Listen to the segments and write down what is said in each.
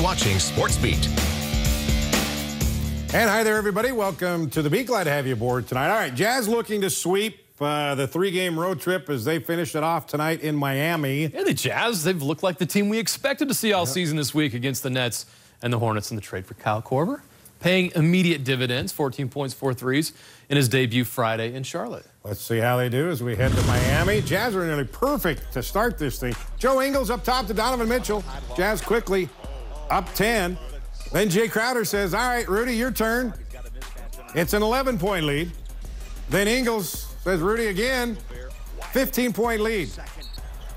watching SportsBeat. And hi there, everybody. Welcome to the Beat. Glad to have you aboard tonight. All right, Jazz looking to sweep the three-game road trip as they finished it off tonight in Miami. Yeah, the Jazz, they've looked like the team we expected to see all season this week against the Nets and the Hornets in the trade for Kyle Korver, paying immediate dividends, 14 points, 4 threes in his debut Friday in Charlotte. Let's see how they do as we head to Miami. Jazz are nearly perfect to start this thing. Joe Ingles up top to Donovan Mitchell. Jazz quickly up 10. Then Jay Crowder says, all right, Rudy, your turn. It's an 11-point lead. Then Ingles says, Rudy again, 15-point lead.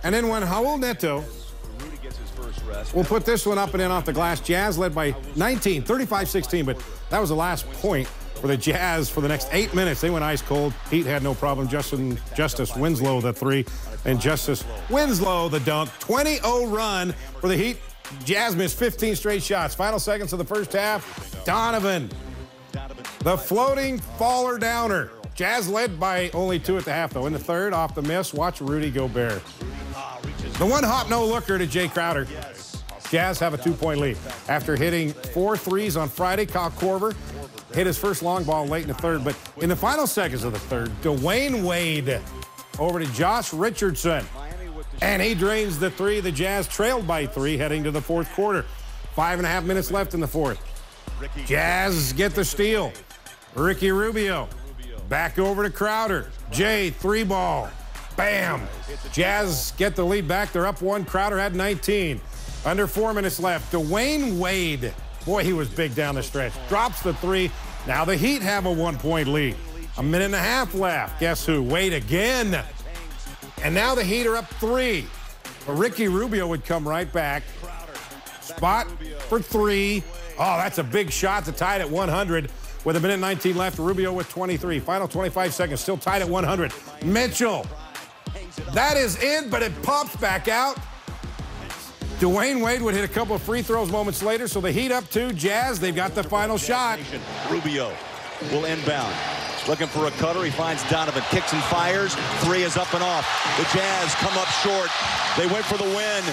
And then when Raul Neto will put this one up and in off the glass, Jazz led by 19, 35-16, but that was the last point for the Jazz for the next 8 minutes. They went ice cold. Heat had no problem. Justice Winslow, the three, and Justice Winslow, the dunk. 20-0 run for the Heat. Jazz missed 15 straight shots. Final seconds of the first half. Donovan, the floating faller downer. Jazz led by only 2 at the half, though. In the third, off the miss, watch Rudy Gobert. The one hop no-looker to Jay Crowder. Jazz have a 2-point lead. After hitting 4 threes on Friday, Kyle Korver hit his first long ball late in the third. But in the final seconds of the third, Dwayne Wade over to Josh Richardson. And he drains the three. The Jazz trailed by 3 heading to the fourth quarter. 5.5 minutes left in the fourth. Jazz get the steal. Ricky Rubio back over to Crowder. Jay, 3-ball. Bam. Jazz get the lead back. They're up 1. Crowder had 19. Under 4 minutes left. Dwayne Wade. Boy, he was big down the stretch. Drops the 3. Now the Heat have a 1-point lead. 1.5 minutes left. Guess who? Wade again. And now the Heat are up 3. But Ricky Rubio would come right back. Spot for 3. Oh, that's a big shot to tie it at 100. With 1:19 left, Rubio with 23. Final 25 seconds, still tied at 100. Mitchell. That is in, but it pops back out. Dwayne Wade would hit a couple of free throws moments later, so the Heat up 2. Jazz, they've got the final shot. Rubio will inbound. Looking for a cutter. He finds Donovan. Kicks and fires. 3 is up and off. The Jazz come up short. They went for the win.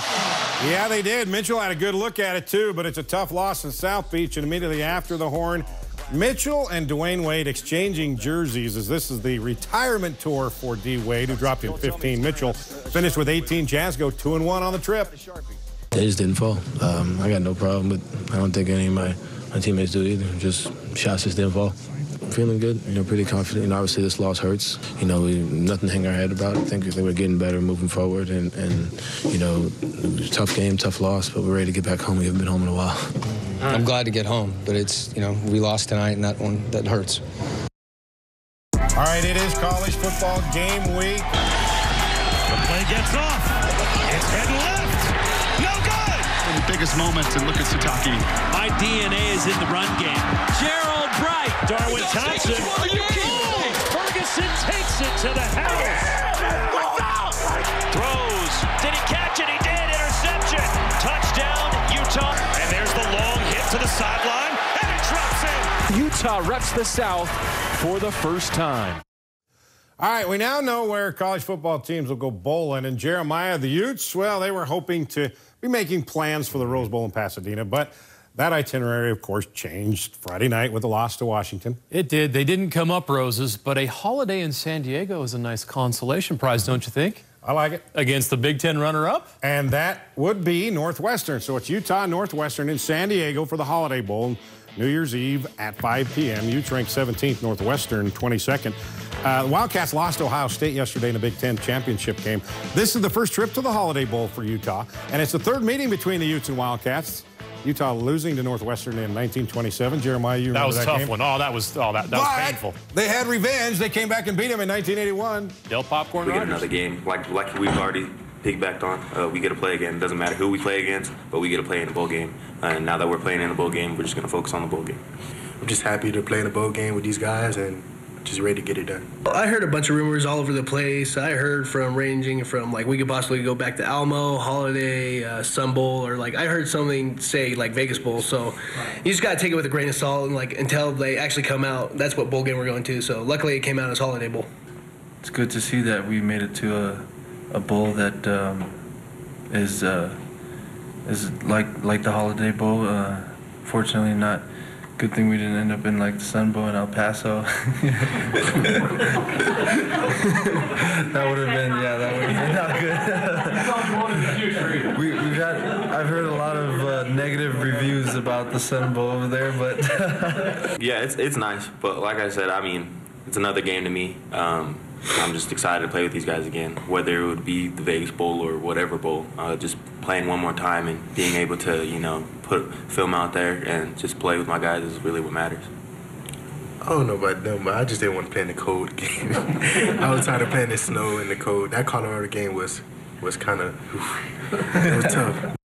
Yeah, they did. Mitchell had a good look at it, too, but it's a tough loss in South Beach. And immediately after the horn, Mitchell and Dwayne Wade exchanging jerseys as this is the retirement tour for D. Wade, who dropped in 15. Mitchell finished with 18. Jazz go 2-1 on the trip. They just didn't fall. I got no problem, but I don't think any of my teammates do either. Just shots just didn't fall. I'm feeling good, pretty confident. Obviously this loss hurts. Nothing to hang our head about. I think we're getting better moving forward, and tough game, tough loss, but we're ready to get back home. We haven't been home in a while. I'm glad to get home, but it's, we lost tonight, and that hurts. All right, it is college football game week. The play gets off. It's head left. No good. The biggest moments, and look at Sataki. My DNA is in the run game. Gerald Bright. Darwin Thompson. Ferguson takes it to the house. Throws. Did he catch it? He did. Interception. Touchdown, Utah. And there's the long hit to the sideline. And it drops in. Utah reps the South for the first time. All right, we now know where college football teams will go bowling. And Jeremiah, the Utes, well, they were hoping to be making plans for the Rose Bowl in Pasadena, but that itinerary, of course, changed Friday night with the loss to Washington. It did. They didn't come up roses, but a holiday in San Diego is a nice consolation prize, don't you think? I like it. Against the Big Ten runner-up? And that would be Northwestern. So it's Utah Northwestern in San Diego for the Holiday Bowl. New Year's Eve at 5 p.m. Utes ranked 17th, Northwestern 22nd. The Wildcats lost to Ohio State yesterday in a Big Ten championship game. This is the first trip to the Holiday Bowl for Utah, and it's the third meeting between the Utes and Wildcats. Utah losing to Northwestern in 1927. Jeremiah, you remember that game? That was a tough one. Oh, that was painful. They had revenge. They came back and beat them in 1981. Del Popcorn We get Rogers. another game like we've already piggybacked on. We get to play again. It doesn't matter who we play against, but we get to play in a bowl game. And now that we're playing in a bowl game, we're just going to focus on the bowl game. I'm just happy to play in a bowl game with these guys and just ready to get it done. I heard a bunch of rumors all over the place. I heard from ranging from we could possibly go back to Alamo, Holiday, Sun Bowl, or I heard something say Vegas Bowl. So you just got to take it with a grain of salt and until they actually come out. That's what bowl game we're going to. So luckily it came out as Holiday Bowl. It's good to see that we made it to a bowl that is is like the Holiday Bowl. Fortunately, not. Good thing we didn't end up in like the Sun Bowl in El Paso. That would have been, that would have been not good. I've heard a lot of negative reviews about the Sun Bowl over there, but yeah, it's nice. But like I said, I mean, it's another game to me. I'm just excited to play with these guys again, whether it would be the Vegas Bowl or whatever bowl. Just playing one more time and being able to, put film out there and just play with my guys is really what matters. I don't know about them, but I just didn't want to play in the cold game. I was tired of playing in the snow and the cold. That Colorado game was kind of, it was tough.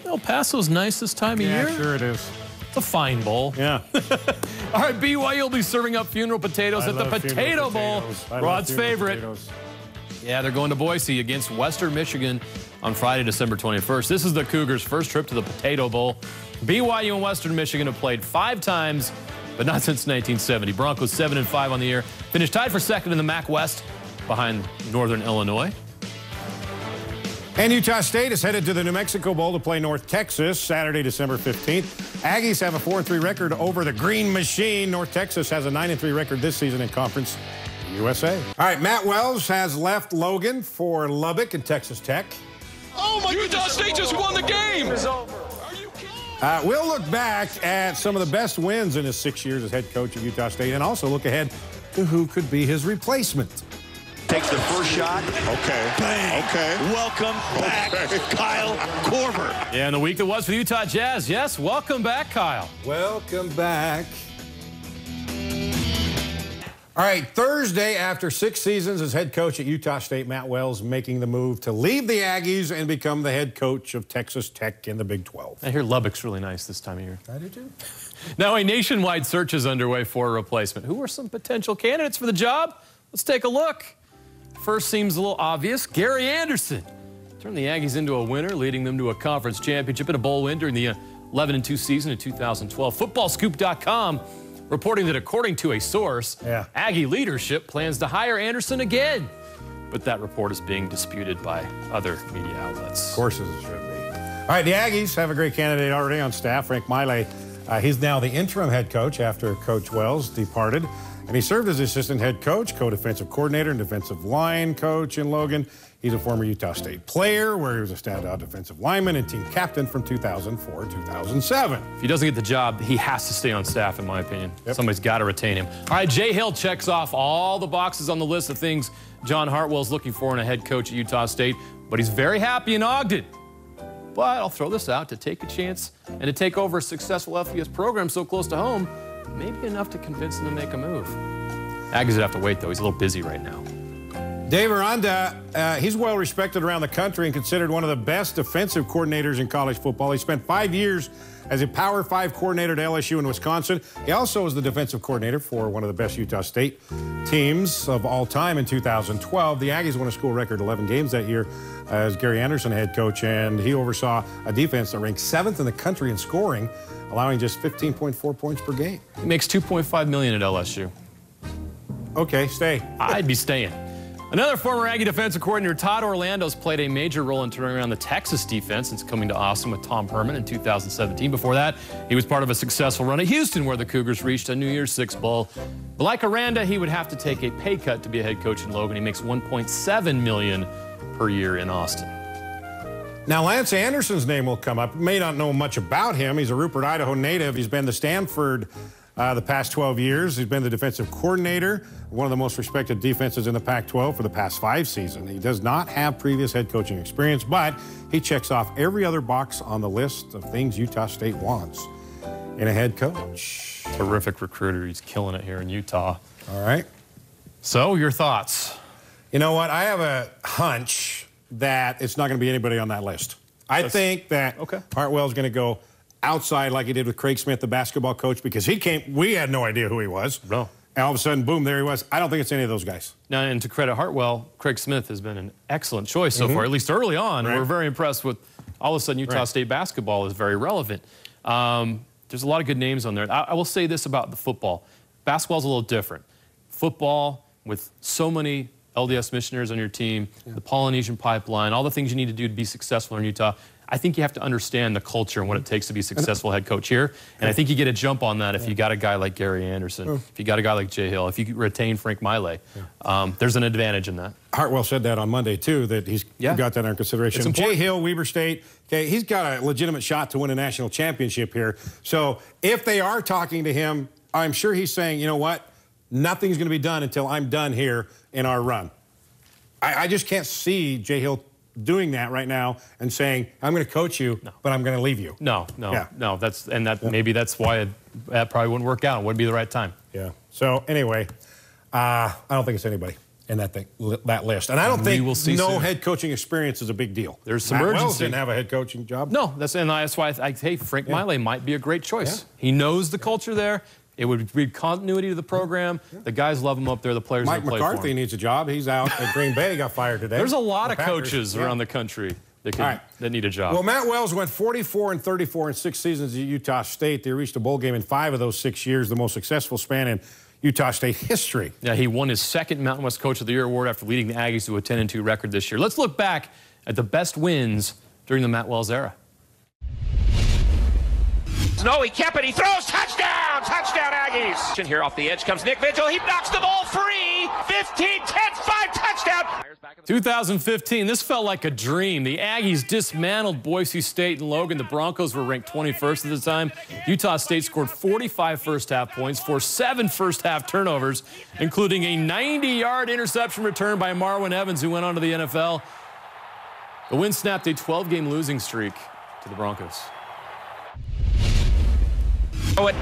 El Paso's nice this time of year. Yeah, sure it is. It's a fine bowl. Yeah. All right, BYU will be serving up funeral potatoes at the Potato Bowl. Rod's favorite. Potatoes. Yeah, they're going to Boise against Western Michigan on Friday, December 21st. This is the Cougars' first trip to the Potato Bowl. BYU and Western Michigan have played 5 times, but not since 1970. Broncos 7-5 on the year. Finished tied for second in the MAC West behind Northern Illinois. And Utah State is headed to the New Mexico Bowl to play North Texas Saturday, December 15th. Aggies have a 4-3 record over the Green Machine. North Texas has a 9-3 record this season in Conference USA. All right, Matt Wells has left Logan for Lubbock and Texas Tech. Oh my Utah State just won the game. We'll look back at some of the best wins in his 6 years as head coach of Utah State and also look ahead to who could be his replacement. Takes the first shot. Okay. Bang. Okay. Welcome back, Kyle Korver. Yeah, in the week that was for the Utah Jazz. Yes, welcome back, Kyle. Welcome back. All right, Thursday, after 6 seasons as head coach at Utah State, Matt Wells making the move to leave the Aggies and become the head coach of Texas Tech in the Big 12. I hear Lubbock's really nice this time of year. I do too. Now, a nationwide search is underway for a replacement. Who are some potential candidates for the job? Let's take a look. First seems a little obvious. Gary Anderson turned the Aggies into a winner, leading them to a conference championship and a bowl win during the 11-2 season in 2012. FootballScoop.com reporting that according to a source, Aggie leadership plans to hire Anderson again. But that report is being disputed by other media outlets. Of course it should be. All right, the Aggies have a great candidate already on staff, Frank Miley. He's now the interim head coach after Coach Wells departed. And he served as assistant head coach, co-defensive coordinator, and defensive line coach in Logan. He's a former Utah State player where he was a standout defensive lineman and team captain from 2004 to 2007. If he doesn't get the job, he has to stay on staff, in my opinion. Yep. Somebody's got to retain him. All right, Jay Hill checks off all the boxes on the list of things John Hartwell's looking for in a head coach at Utah State, but he's very happy in Ogden. But I'll throw this out: to take a chance and to take over a successful FCS program so close to home, maybe enough to convince him to make a move. Aggies would have to wait, though. He's a little busy right now. Dave Aranda, he's well respected around the country and considered one of the best defensive coordinators in college football. He spent 5 years as a Power 5 coordinator at LSU in Wisconsin. He also was the defensive coordinator for one of the best Utah State teams of all time in 2012. The Aggies won a school record 11 games that year as Gary Anderson head coach, and he oversaw a defense that ranked 7th in the country in scoring, allowing just 15.4 points per game. He makes $2.5 million at LSU. Okay, stay. I'd be staying. Another former Aggie defensive coordinator, Todd Orlando's played a major role in turning around the Texas defense since coming to Austin with Tom Herman in 2017. Before that, he was part of a successful run at Houston where the Cougars reached a New Year's Six bowl. But like Aranda, he would have to take a pay cut to be a head coach in Logan. He makes $1.7 million per year in Austin. Now, Lance Anderson's name will come up. You may not know much about him. He's a Rupert, Idaho native. He's been to Stanford the past 12 years. He's been the defensive coordinator, one of the most respected defenses in the Pac-12 for the past 5 seasons. He does not have previous head coaching experience, but he checks off every other box on the list of things Utah State wants in a head coach. Terrific recruiter. He's killing it here in Utah. All right. So, your thoughts? You know what? I have a hunch that it's not going to be anybody on that list. I think that Hartwell's going to go outside like he did with Craig Smith, the basketball coach, because he came, we had no idea who he was. No. And all of a sudden, boom, there he was. I don't think it's any of those guys. Now, and to credit Hartwell, Craig Smith has been an excellent choice so far, at least early on. We're very impressed with all of a sudden Utah State basketball is very relevant. There's a lot of good names on there. I will say this about the football. Basketball's a little different. Football, with so many LDS missionaries on your team, the Polynesian pipeline, all the things you need to do to be successful in Utah. I think you have to understand the culture and what it takes to be a successful head coach here. And I think you get a jump on that if you got a guy like Gary Anderson, if you got a guy like Jay Hill, if you retain Frank Maile. There's an advantage in that. Hartwell said that on Monday, too, that he's got that under consideration. Jay Hill, Weber State, okay, he's got a legitimate shot to win a national championship here. So if they are talking to him, I'm sure he's saying, you know what, nothing's going to be done until I'm done here in our run. I just can't see Jay Hill doing that right now and saying, I'm going to coach you, but I'm going to leave you. No. Maybe that's why that probably wouldn't work out. It wouldn't be the right time. Yeah. So anyway, I don't think it's anybody in that list. And I don't think head coaching experience is a big deal. There's some urgency. urgency. Didn't have a head coaching job. No, that's why I say Frank Maile might be a great choice. He knows the culture there. It would breed continuity to the program. The guys love him up there. The players Mike play for him. McCarthy needs a job. He's out at Green Bay. Got fired today. There's a lot of coaches around the country that need a job. Well, Matt Wells went 44-34 in 6 seasons at Utah State. They reached a bowl game in 5 of those 6 years, the most successful span in Utah State history. Yeah, he won his 2nd Mountain West Coach of the Year award after leading the Aggies to a 10-2 record this year. Let's look back at the best wins during the Matt Wells era. No, he kept it. He throws. Touchdown! Touchdown, Aggies. And here off the edge comes Nick Vigil. He knocks the ball free. 15, 10, 5, touchdown. 2015, this felt like a dream. The Aggies dismantled Boise State and Logan. The Broncos were ranked 21st at the time. Utah State scored 45 first-half points, forced 7 first-half turnovers, including a 90-yard interception return by Marwin Evans, who went on to the NFL. The win snapped a 12-game losing streak to the Broncos.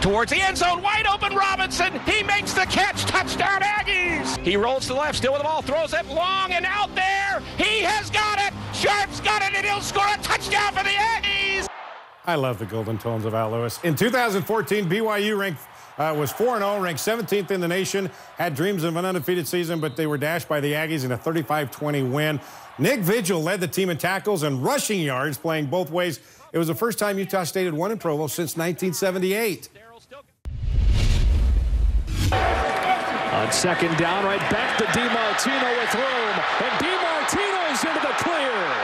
Towards the end zone, wide open Robinson. He makes the catch. Touchdown, Aggies. He rolls to the left, still with the ball, throws it long and out there. He has got it. Sharp's got it, and he'll score a touchdown for the Aggies. I love the golden tones of Al Lewis. In 2014, BYU was 4-0, ranked 17th in the nation, had dreams of an undefeated season, but they were dashed by the Aggies in a 35-20 win. Nick Vigil led the team in tackles and rushing yards, playing both ways. It was the first time Utah State had won in Provo since 1978. On 2nd down, right back to DiMartino with room, and DiMartino's into the clear.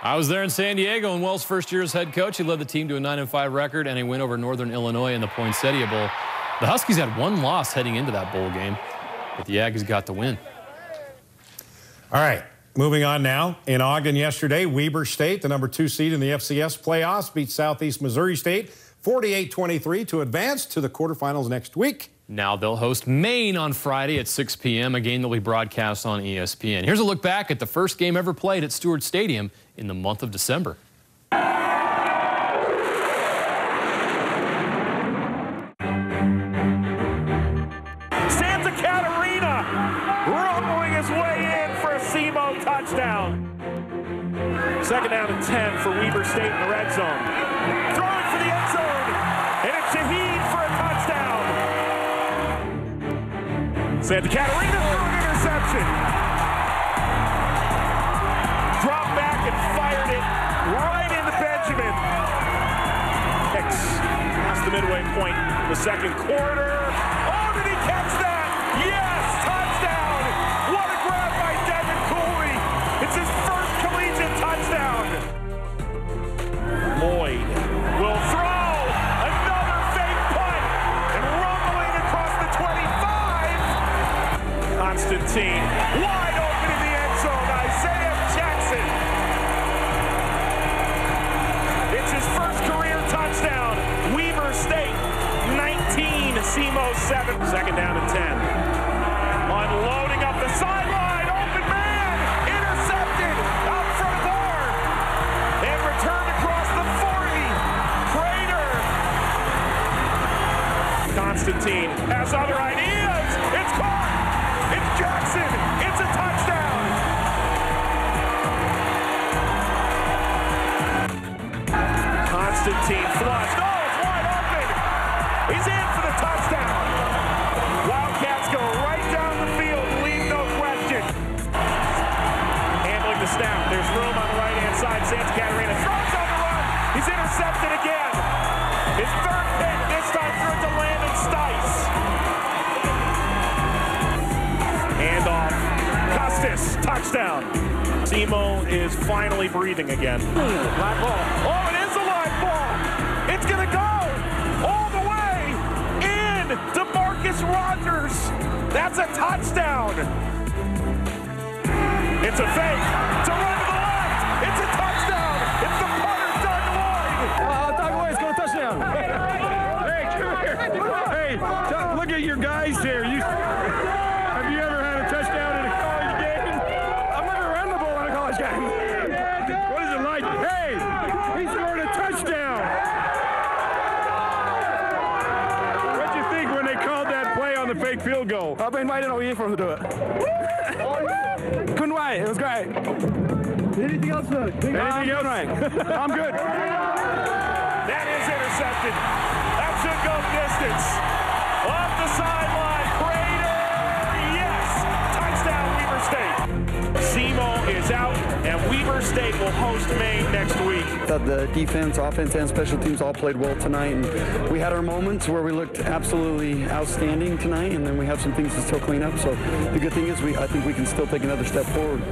I was there in San Diego in Wells' first year as head coach. He led the team to a 9-5 record and a win over Northern Illinois in the Poinsettia Bowl. The Huskies had 1 loss heading into that bowl game, but the Aggies got the win. All right. Moving on now, in Ogden yesterday, Weber State, the #2 seed in the FCS Playoffs, beat Southeast Missouri State 48-23 to advance to the quarterfinals next week. Now they'll host Maine on Friday at 6 p.m., a game that will be broadcast on ESPN. Here's a look back at the first game ever played at Stewart Stadium in the month of December. Touchdown. 2nd down and 10 for Weber State in the red zone. Throwing for the end zone, and it's Shaheed for a touchdown. Santa Catarina threw an interception. Dropped back and fired it right into Benjamin. Past the midway point, the 2nd quarter. Oh, did he catch that? Yes, touchdown. What a grab by Devin Cooley. It's his first collegiate touchdown. Lloyd will throw another fake punt and rumbling across the 25. Constantine wide open in the end zone. Isaiah Jackson. It's his first career touchdown. Weber State 19, SEMO 7. 2nd down and 10. Unloading up the sideline. Open man. Intercepted. Out front bar. And returned across the 40. Prater. Constantine has other ideas. It's caught. It's Jackson. It's a touchdown. Constantine flushed. Oh, it's wide open. He's in for the touchdown. Wildcats go right down the field, leave no question. Handling the snap. There's room on the right-hand side. Santa Catarina throws on the run. He's intercepted again. His 3rd pick, this time through to Landon Stice. Handoff. Justice, touchdown. Simo is finally breathing again. Live ball. Oh, it is a live ball. It's going to go all the way in to Marcus Rogers. That's a touchdown. It's a fake. It's a run to the left. It's a touchdown. It's the punter, Doug Lloyd. Doug Lloyd's going to touchdown. Hey, come here. Hey, look at your guys here. Have you ever had a touchdown in a college game? I've never run the ball in a college game. What is it like? Hey, he scored a touchdown. What'd you think when they called that play on the fake field goal? I've been waiting all year for him to do it. Couldn't wait. It was great. Anything else? Anything else? I'm good. That is intercepted. That should go distance. Off the sideline, Prater, yes! Touchdown, Weber State. Simo is out, and Weber State will host Maine next week. Thought the defense, offense, and special teams all played well tonight, and we had our moments where we looked absolutely outstanding tonight, and then we have some things to still clean up. So the good thing is I think we can still take another step forward.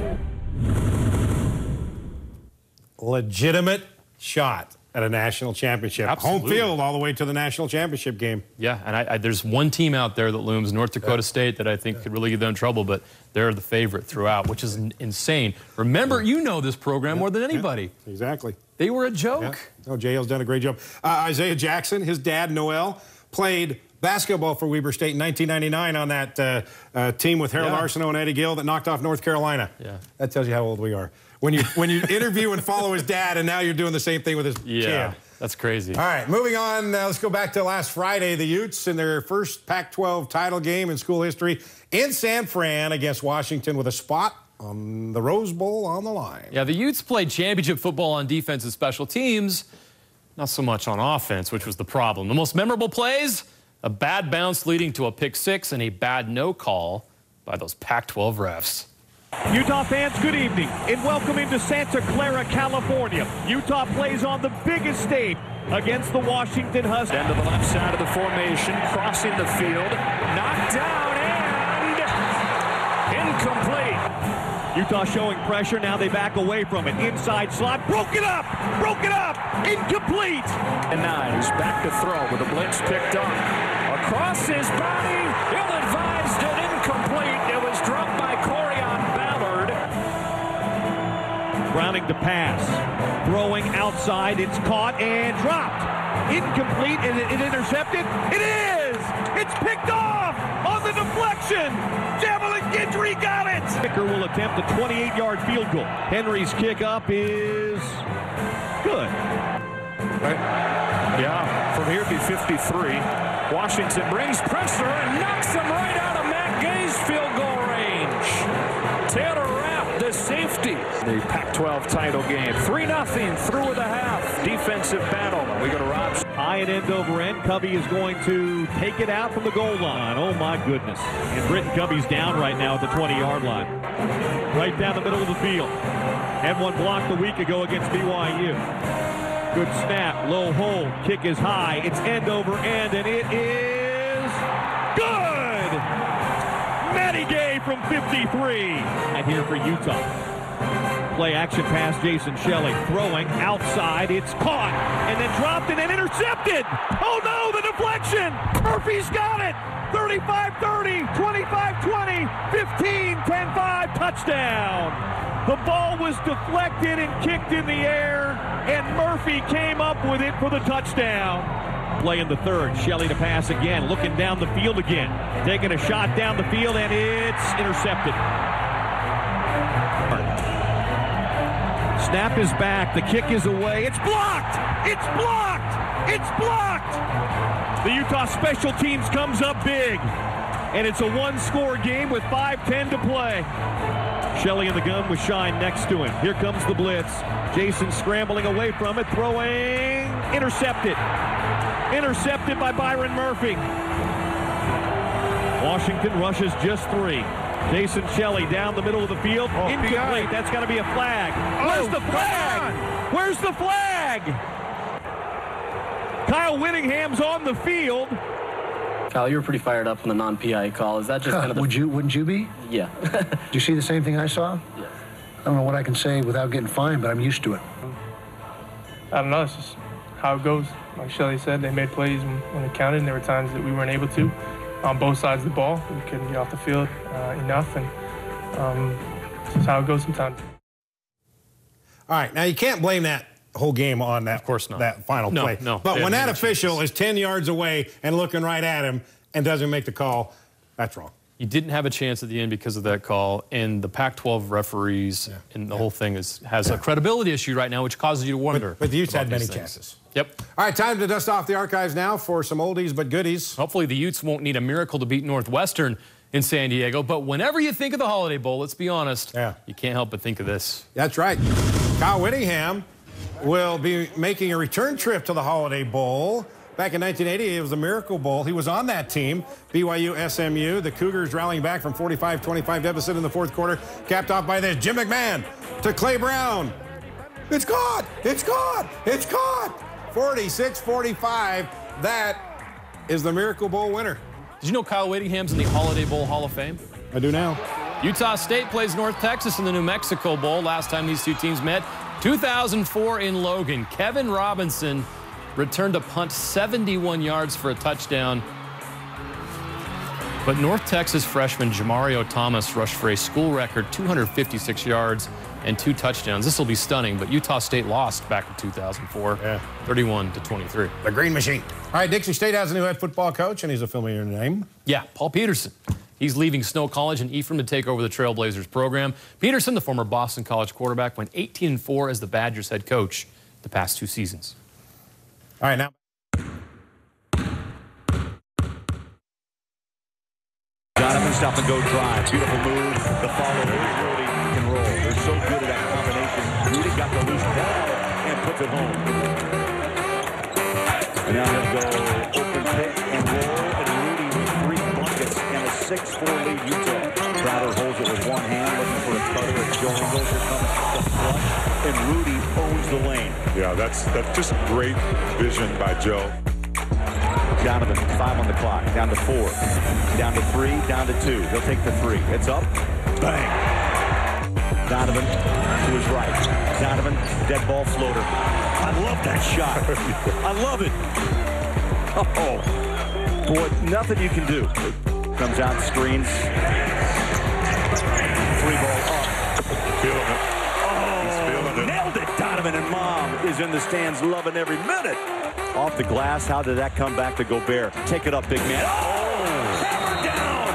Legitimate shot at a national championship. Absolutely. Home field all the way to the national championship game. Yeah, and there's one team out there that looms, North Dakota State, that I think could really get them in trouble, but they're the favorite throughout, which is insane. Remember, you know this program more than anybody. Yeah, exactly. They were a joke. Yeah. Oh, J.L.'s done a great job. Isaiah Jackson, his dad, Noel, played basketball for Weber State in 1999 on that team with Harold Arsenault and Eddie Gill that knocked off North Carolina. Yeah. That tells you how old we are. When you interview and follow his dad, and now you're doing the same thing with his kid. That's crazy. All right, moving on. Let's go back to last Friday. The Utes in their first Pac-12 title game in school history in San Fran against Washington with a spot on the Rose Bowl on the line. Yeah, the Utes played championship football on defense and special teams, not so much on offense, which was the problem. The most memorable plays, a bad bounce leading to a pick six and a bad no call by those Pac-12 refs. Utah fans, good evening and welcome into Santa Clara, California. Utah plays on the biggest stage against the Washington Huskies. End to the left side of the formation, crossing the field, knocked down and incomplete. Utah showing pressure, now they back away from it. Inside slot, broke it up, incomplete. And 9, he's back to throw with a blitz picked up. Across his body, ill-advised and incomplete. It was dropped by Corian Ballard. Browning to pass, throwing outside, it's caught and dropped. Incomplete, and it intercepted. It is! It's picked off on the deflection. Javelin Guidry got it. Kicker will attempt a 28-yard field goal. Henry's kick up is good. Yeah, from here it'd be 53. Washington brings pressure and knocks him right out of Matt Gay's field goal range. Taylor Rapp, the safety. The Pac-12 title game. 3-0 through with a half. Defensive battle. We go to Rob. High and end over end. Covey is going to take it out from the goal line. Oh, my goodness. And Britton Covey's down right now at the 20-yard line. Right down the middle of the field. Had one blocked a week ago against BYU. Good snap, low hold, kick is high. It's end over end, and it is good! Matty Gay from 53. And here for Utah. Play action pass, Jason Shelley throwing outside. It's caught and then dropped and then intercepted. Oh no, the deflection. Murphy's got it. 35-30, 25-20, 15-10-5, touchdown. The ball was deflected and kicked in the air, and Murphy came up with it for the touchdown. Play in the third. Shelley to pass again, looking down the field again. Taking a shot down the field, and it's intercepted. Snap is back. The kick is away. It's blocked! It's blocked! It's blocked! The Utah special teams comes up big, and it's a one-score game with 5:10 to play. Shelley in the gun with Shine next to him. Here comes the blitz. Jason scrambling away from it, throwing, intercepted. Intercepted by Byron Murphy. Washington rushes just 3. Jason Shelley down the middle of the field. Incomplete. That's got to be a flag. Where's the flag? Where's the flag? Kyle Whittingham's on the field. Kyle, you were pretty fired up on the non-PI call. Is that just kind of the... Wouldn't you be? Yeah. Do you see the same thing I saw? Yes. I don't know what I can say without getting fined, but I'm used to it. I don't know. It's just how it goes. Like Shelley said, they made plays when it counted, and there were times that we weren't able to on both sides of the ball. We couldn't get off the field enough, and it's just how it goes sometimes. All right, now you can't blame that whole game on that, of course not. That final play. No. But when that official is 10 yards away and looking right at him and doesn't make the call, that's wrong. You didn't have a chance at the end because of that call, and the Pac-12 referees and the whole thing has a credibility issue right now, which causes you to wonder. But the Utes had many chances. Yep. All right, time to dust off the archives now for some oldies but goodies. Hopefully the Utes won't need a miracle to beat Northwestern in San Diego, but whenever you think of the Holiday Bowl, let's be honest, you can't help but think of this. That's right. Kyle Whittingham will be making a return trip to the Holiday Bowl. Back in 1980, it was the Miracle Bowl. He was on that team, BYU, SMU. The Cougars rallying back from 45-25 deficit in the fourth quarter, capped off by this. Jim McMahon to Clay Brown. It's caught! It's caught! It's caught! 46-45. That is the Miracle Bowl winner. Did you know Kyle Whittingham's in the Holiday Bowl Hall of Fame? I do now. Utah State plays North Texas in the New Mexico Bowl. Last time these two teams met, 2004 in Logan. Kevin Robinson returned a punt 71 yards for a touchdown. But North Texas freshman Jamario Thomas rushed for a school record 256 yards and 2 touchdowns. This will be stunning, but Utah State lost back in 2004, 31-23. The Green Machine. All right, Dixie State has a new head football coach, and he's a familiar name. Yeah, Paul Peterson. He's leaving Snow College and Ephraim to take over the Trailblazers program. Peterson, the former Boston College quarterback, went 18-4 as the Badgers head coach the past 2 seasons. All right, now. Donovan stop and go drive. Beautiful move. The follow. Rudy can roll. They're so good at that combination. Rudy got the loose ball and puts it home. And now he'll go open pick and roll. And Rudy with 3 buckets and a 6-4 lead Utah. Crowder holds it with one hand, looking for a cutter at Joe Ingles. Here comes the flush, and Rudy owns the lane. Yeah, that's just great vision by Joe. Donovan, 5 on the clock, down to 4, down to 3, down to 2. He'll take the 3. It's up. Bang. Donovan to his right. Donovan, dead ball floater. I love that shot. I love it. Oh, boy, nothing you can do. Comes out, screens. 3 ball up. Feeling it. Oh, nailed it. Donovan and Mom is in the stands loving every minute. Off the glass, how did that come back to Gobert? Take it up, big man. Oh, hammer down.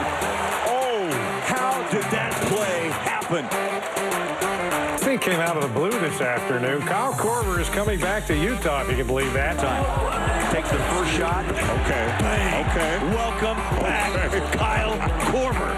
Oh, how did that play happen? This thing came out of the blue this afternoon. Kyle Korver is coming back to Utah, if you can believe that. Takes the first shot. Okay. Bang. Okay. Welcome back, Kyle Korver.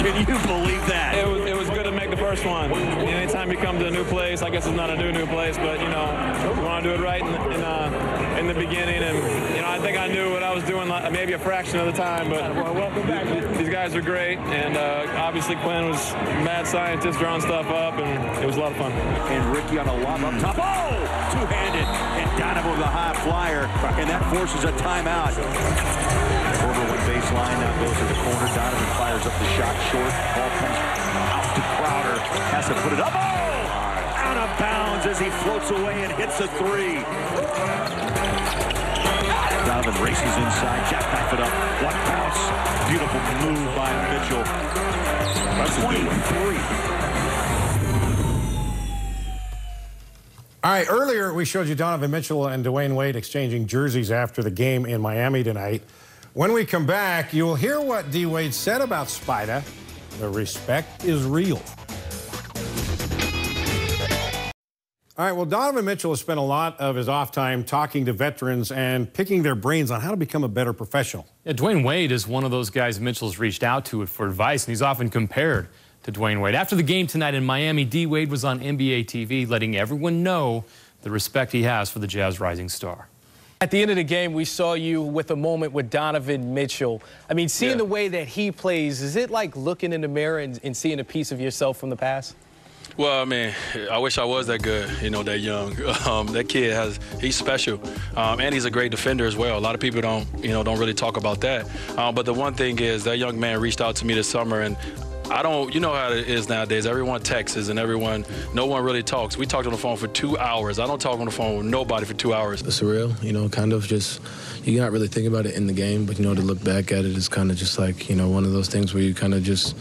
Can you believe that? It was good to make the first one. Anytime you come to a new place, I guess it's not a new place, but you know, we want to do it right in the beginning. And you know, I think I knew what I was doing, maybe a fraction of the time. But welcome back. These guys are great, and obviously Quinn was a mad scientist drawing stuff up, and it was a lot of fun. And Ricky on a lob up top. Oh, two-handed, and Donovan with a high flyer, and that forces a timeout. Over one baseline, now goes to the corner. Donovan fires up the shot short. Ball comes out to Crowder. Has to put it up. Oh! Out of bounds as he floats away and hits a 3. Donovan races inside. Jack back it up. What bounce. Beautiful move by Mitchell. That's 23. All right, earlier we showed you Donovan Mitchell and Dwayne Wade exchanging jerseys after the game in Miami tonight. When we come back, you'll hear what D. Wade said about Spida. The respect is real. All right, well, Donovan Mitchell has spent a lot of his off time talking to veterans and picking their brains on how to become a better professional. Yeah, Dwayne Wade is one of those guys Mitchell's reached out to for advice, and he's often compared to Dwayne Wade. After the game tonight in Miami, D. Wade was on NBA TV letting everyone know the respect he has for the Jazz rising star. At the end of the game, we saw you with a moment with Donovan Mitchell. I mean, seeing the way that he plays, is it like looking in the mirror and seeing a piece of yourself from the past? Well, I mean, I wish I was that good, you know, that young. That kid he's special, and he's a great defender as well. A lot of people don't really talk about that. But the one thing is that young man reached out to me this summer, and you know how it is nowadays. Everyone texts and no one really talks. We talked on the phone for 2 hours. I don't talk on the phone with nobody for 2 hours. It's surreal, you know, kind of just, you're not really thinking about it in the game, but, you know, to look back at it is kind of just like, you know, one of those things where you kind of just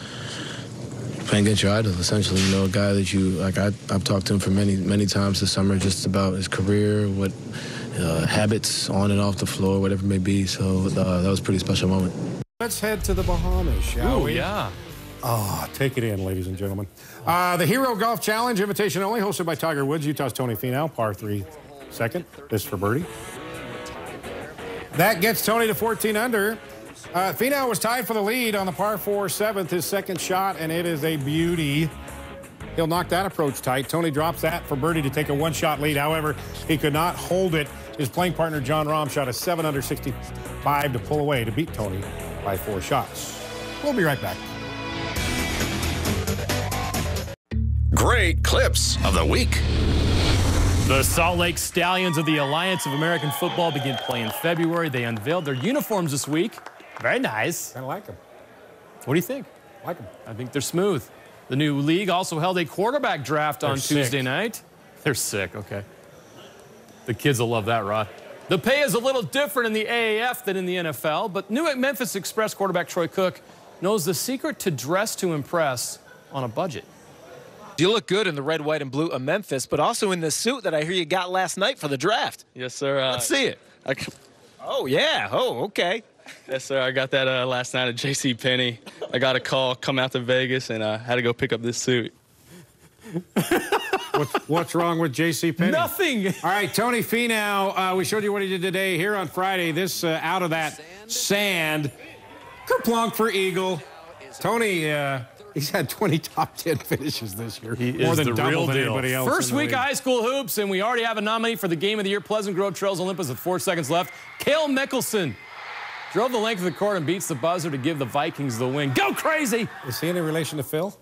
playing against your idol, essentially. You know, a guy that I've talked to him for many times this summer just about his career, what habits on and off the floor, whatever it may be. So that was a pretty special moment. Let's head to the Bahamas, shall we? Yeah. Oh, take it in, ladies and gentlemen. The Hero Golf Challenge, invitation only, hosted by Tiger Woods, Utah's Tony Finau, par 3 second. This for birdie. That gets Tony to 14 under. Finau was tied for the lead on the par 4 7th, his second shot, and it is a beauty. He'll knock that approach tight. Tony drops that for birdie to take a one-shot lead. However, he could not hold it. His playing partner, John Rahm, shot a 7 under 65 to pull away to beat Tony by 4 shots. We'll be right back. Great clips of the week. The Salt Lake Stallions of the Alliance of American Football begin play in February. They unveiled their uniforms this week. Very nice. I like them. What do you think? Like them. I think they're smooth. The new league also held a quarterback draft on Tuesday night. They're sick, okay. The kids will love that, Rod. The pay is a little different in the AAF than in the NFL, but new Memphis Express quarterback Troy Cook knows the secret to dress to impress on a budget. You look good in the red, white, and blue of Memphis, but also in the suit that I hear you got last night for the draft. Yes, sir. Let's see it. Oh, yeah. Oh, okay. Yes, sir. I got that last night at JCPenney. I got a call, come out to Vegas, and I had to go pick up this suit. What's wrong with JCPenney? Nothing. All right, Tony Finau, we showed you what he did today here on Friday. This out of that sand. Kerplunk for Eagle. Tony, he's had 20 top 10 finishes this year. He More is than the double real than deal. anybody else. First in the week league. of high school hoops, and we already have a nominee for the Game of the Year. Pleasant Grove Trails Olympus with 4 seconds left. Cale Mickelson drove the length of the court and beats the buzzer to give the Vikings the win. Go crazy! Is he any relation to Phil?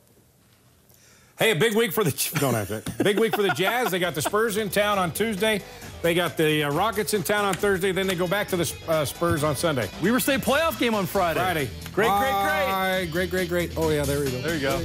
Hey, a big week for the big week for the Jazz. They got the Spurs in town on Tuesday. They got the Rockets in town on Thursday. Then they go back to the Spurs on Sunday. Weaver State playoff game on Friday. Great. Great. Great. Oh, yeah, there we go. There you go.